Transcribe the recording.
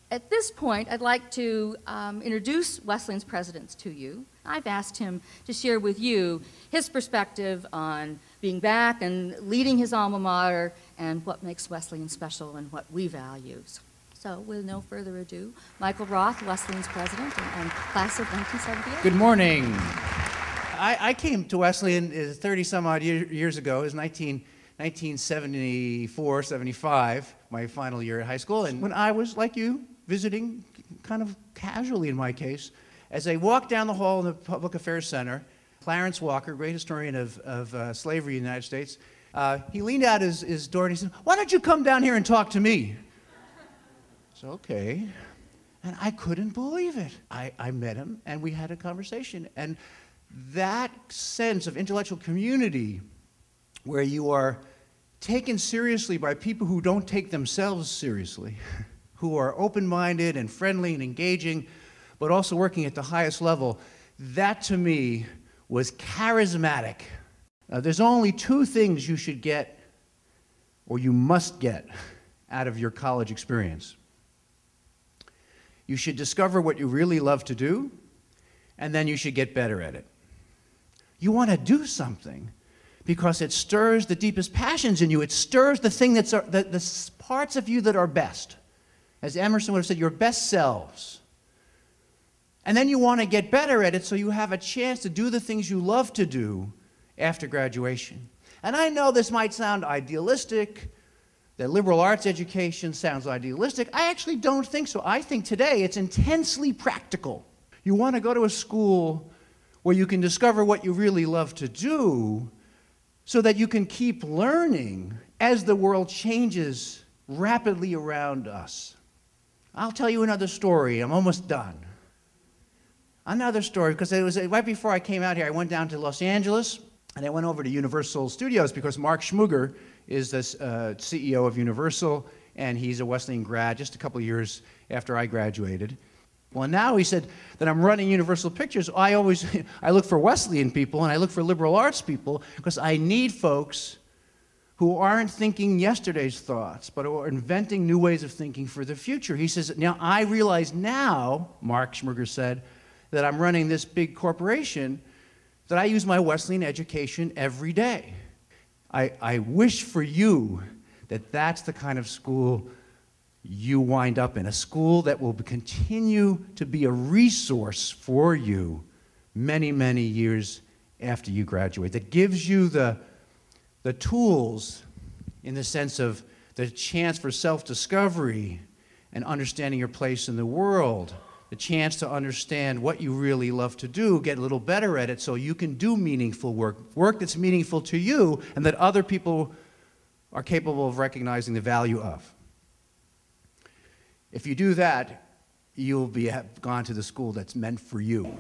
At this point, I'd like to introduce Wesleyan's presidents to you. I've asked him to share with you his perspective on being back and leading his alma mater and what makes Wesleyan special and what we value. So with no further ado, Michael Roth, Wesleyan's president and class of 1978. Good morning. I came to Wesleyan 30-some-odd years ago. It was 1974, 75, my final year at high school. And when I was, like you, visiting kind of casually in my case, as I walked down the hall in the Public Affairs Center, Clarence Walker, great historian of slavery in the United States, he leaned out his door and he said, "Why don't you come down here and talk to me?" So, okay. And I couldn't believe it. I met him and we had a conversation. And that sense of intellectual community where you are taken seriously by people who don't take themselves seriously, who are open-minded and friendly and engaging, but also working at the highest level, that to me was charismatic. There's only two things you should get, or you must get, out of your college experience. You should discover what you really love to do, and then you should get better at it. You want to do something because it stirs the deepest passions in you. It stirs the thing that's the parts of you that are best. As Emerson would have said, your best selves. And then you want to get better at it so you have a chance to do the things you love to do after graduation. And I know this might sound idealistic, that liberal arts education sounds idealistic. I actually don't think so. I think today it's intensely practical. You want to go to a school where you can discover what you really love to do so that you can keep learning as the world changes rapidly around us. I'll tell you another story. I'm almost done. Another story, because it was right before I came out here, I went down to Los Angeles, and I went over to Universal Studios because Mark Schmuger is the CEO of Universal, and he's a Wesleyan grad just a couple of years after I graduated. Well, now he said that I'm running Universal Pictures. I look for Wesleyan people, and I look for liberal arts people, because I need folks who aren't thinking yesterday's thoughts, but are inventing new ways of thinking for the future. He says, now I realize now, Mark Schmuger said, that I'm running this big corporation, that I use my Wesleyan education every day. I wish for you that that's the kind of school you wind up in, a school that will continue to be a resource for you many, many years after you graduate, that gives you the tools in the sense of the chance for self-discovery and understanding your place in the world, the chance to understand what you really love to do, get a little better at it so you can do meaningful work that's meaningful to you and that other people are capable of recognizing the value of. If you do that, you'll have gone to the school that's meant for you.